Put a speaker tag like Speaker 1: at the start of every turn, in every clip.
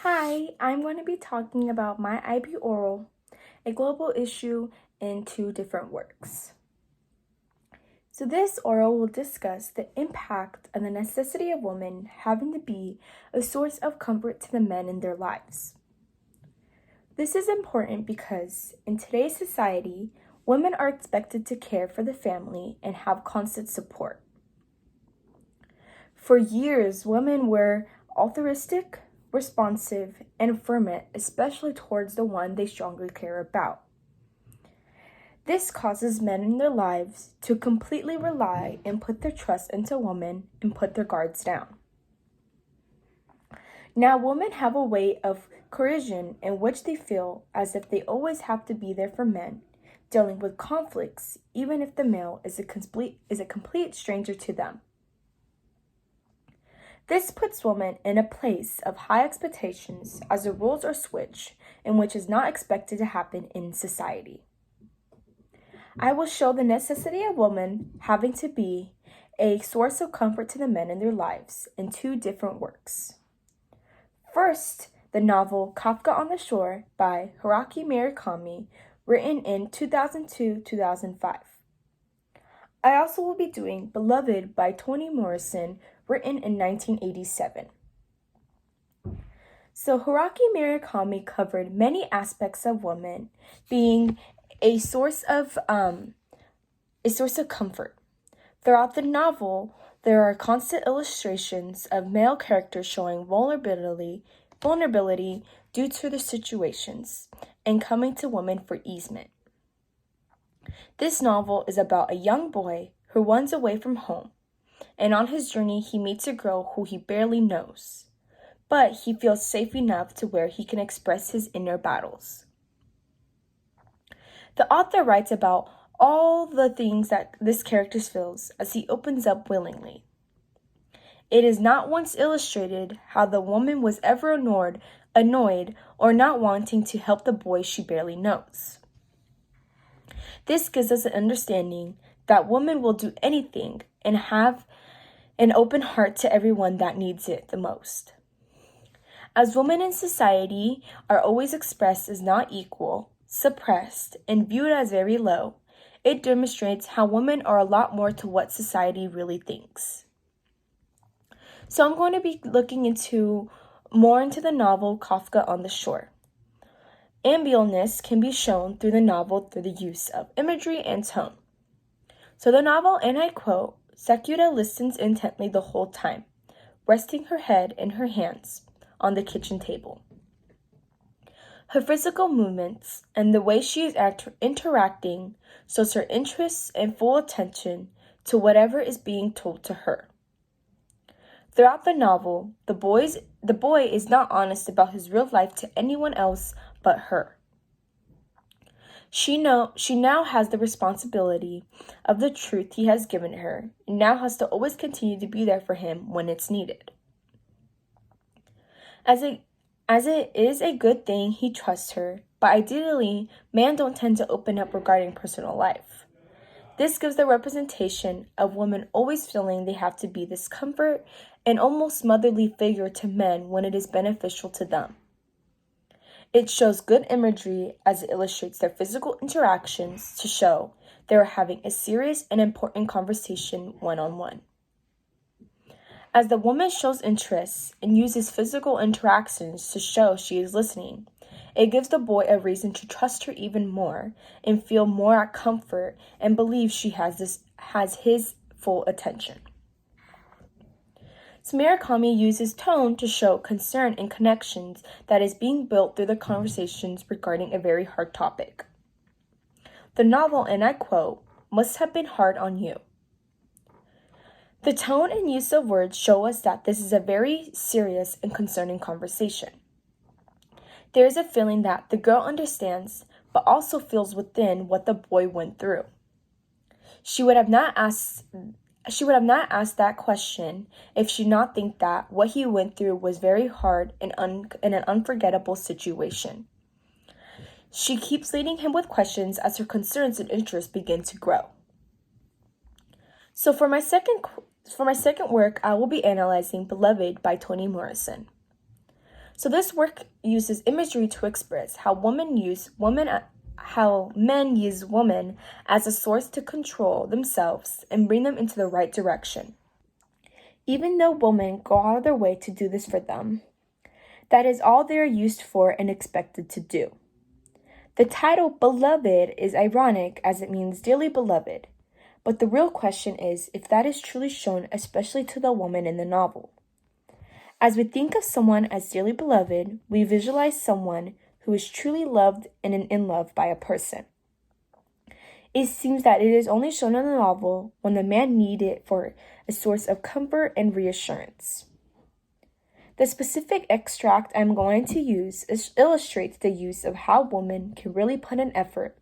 Speaker 1: Hi, I'm going to be talking about My IB Oral, a global issue in two different works. So this oral will discuss the impact and the necessity of women having to be a source of comfort to the men in their lives. This is important because in today's society, women are expected to care for the family and have constant support. For years, women were altruistic, responsive, and affirmant, especially towards the one they strongly care about. This causes men in their lives to completely rely and put their trust into women and put their guards down. Now, women have a way of coercion in which they feel as if they always have to be there for men, dealing with conflicts, even if the male is a complete stranger to them. This puts women in a place of high expectations as the roles are switched, in which is not expected to happen in society. I will show the necessity of women having to be a source of comfort to the men in their lives in two different works. First, the novel Kafka on the Shore by Haruki Murakami, written in 2002-2005. I also will be doing Beloved by Toni Morrison, written in 1987. So Haruki Murakami covered many aspects of women being a source of comfort. Throughout the novel, there are constant illustrations of male characters showing vulnerability due to their situations and coming to women for easement. This novel is about a young boy who runs away from home, and on his journey he meets a girl who he barely knows, but he feels safe enough to where he can express his inner battles. The author writes about all the things that this character feels as he opens up willingly. It is not once illustrated how the woman was ever annoyed, or not wanting to help the boy she barely knows. This gives us an understanding that women will do anything and have an open heart to everyone that needs it the most. As women in society are always expressed as not equal, suppressed, and viewed as very low, it demonstrates how women are a lot more to what society really thinks. So I'm going to be looking more into the novel Kafka on the Shore. Ambiguousness can be shown through the novel through the use of imagery and tone. So the novel, and I quote, Sakura listens intently the whole time, resting her head in her hands on the kitchen table. Her physical movements and the way she is interacting shows her interest and full attention to whatever is being told to her. Throughout the novel, the boy is not honest about his real life to anyone else but her. She now has the responsibility of the truth he has given her, and now has to always continue to be there for him when it's needed. As it is a good thing he trusts her, but ideally, men don't tend to open up regarding personal life. This gives the representation of women always feeling they have to be this comfort and almost motherly figure to men when it is beneficial to them. It shows good imagery as it illustrates their physical interactions to show they are having a serious and important conversation one-on-one. As the woman shows interest and uses physical interactions to show she is listening, it gives the boy a reason to trust her even more and feel more at comfort and believe she has his full attention. So Murakami uses tone to show concern and connections that is being built through the conversations regarding a very hard topic. The novel, and I quote, must have been hard on you. The tone and use of words show us that this is a very serious and concerning conversation. There is a feeling that the girl understands, but also feels within what the boy went through. She would have not asked that question if she not think that what he went through was very hard and in an unforgettable situation. She keeps leading him with questions as her concerns and interests begin to grow. So for my second work, I will be analyzing Beloved by Toni Morrison. So this work uses imagery to express how men use women as a source to control themselves and bring them into the right direction. Even though women go out of their way to do this for them, that is all they are used for and expected to do. The title Beloved is ironic as it means dearly beloved, but the real question is if that is truly shown, especially to the woman in the novel. As we think of someone as dearly beloved, we visualize someone who is truly loved and in love by a person. It seems that it is only shown in the novel when the man needs it for a source of comfort and reassurance. The specific extract I'm going to use illustrates the use of how women can really put an effort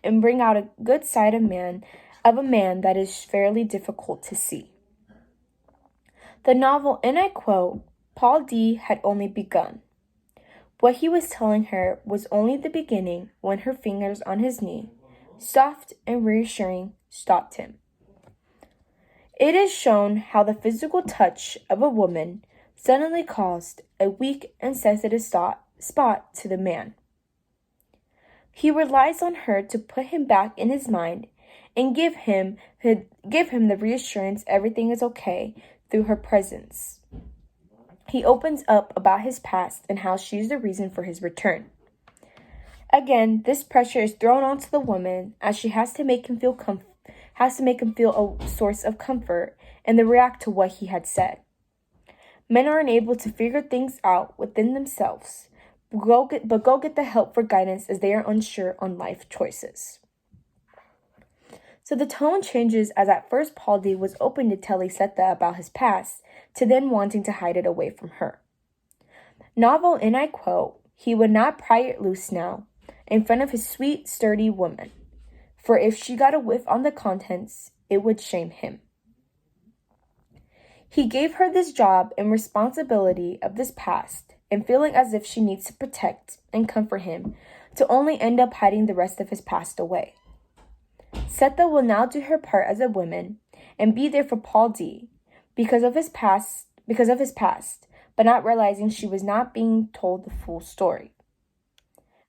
Speaker 1: and bring out a good side of a man that is fairly difficult to see. The novel, and I quote, Paul D. had only begun. What he was telling her was only the beginning when her fingers on his knee, soft and reassuring, stopped him. It is shown how the physical touch of a woman suddenly caused a weak and sensitive spot to the man. He relies on her to put him back in his mind and give him the reassurance everything is okay through her presence. He opens up about his past and how she's the reason for his return. Again, this pressure is thrown onto the woman as she has to make him feel a source of comfort and to react to what he had said. Men are unable to figure things out within themselves, but go get the help for guidance as they are unsure on life choices. So the tone changes as at first Paul D. was open to tell Lisetta about his past, to then wanting to hide it away from her. Novel, and I quote, he would not pry it loose now, in front of his sweet, sturdy woman, for if she got a whiff on the contents, it would shame him. He gave her this job and responsibility of this past, and feeling as if she needs to protect and comfort him, to only end up hiding the rest of his past away. Setha will now do her part as a woman and be there for Paul D. because of his past, but not realizing she was not being told the full story.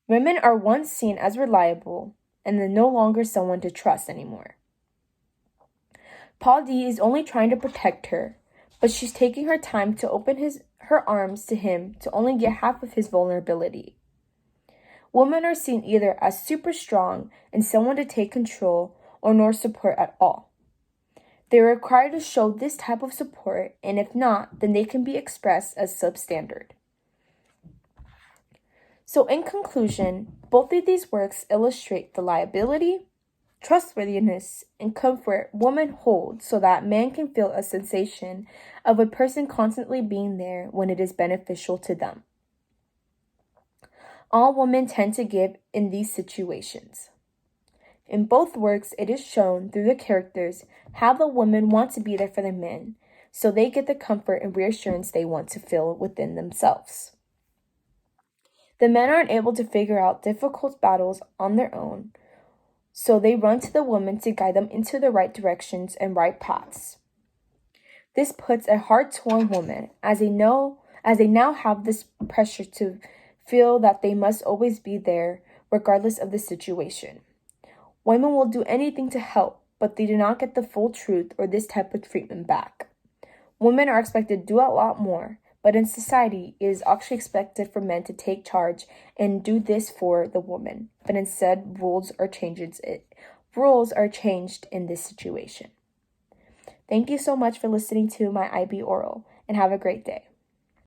Speaker 1: Women are once seen as reliable and then no longer someone to trust anymore. Paul D. is only trying to protect her, but she's taking her time to open her arms to him to only get half of his vulnerability. Women are seen either as super strong and someone to take control or nor support at all. They are required to show this type of support, and if not, then they can be expressed as substandard. So in conclusion, both of these works illustrate the liability, trustworthiness, and comfort women hold so that man can feel a sensation of a person constantly being there when it is beneficial to them. All women tend to give in these situations. In both works, it is shown through the characters how the women want to be there for the men, so they get the comfort and reassurance they want to feel within themselves. The men aren't able to figure out difficult battles on their own, so they run to the woman to guide them into the right directions and right paths. This puts a heart-torn woman as they now have this pressure to feel that they must always be there regardless of the situation. Women will do anything to help, but they do not get the full truth or this type of treatment back. Women are expected to do a lot more, but in society, it is actually expected for men to take charge and do this for the woman. But instead, rules are changed in this situation. Thank you so much for listening to my IB Oral, and have a great day.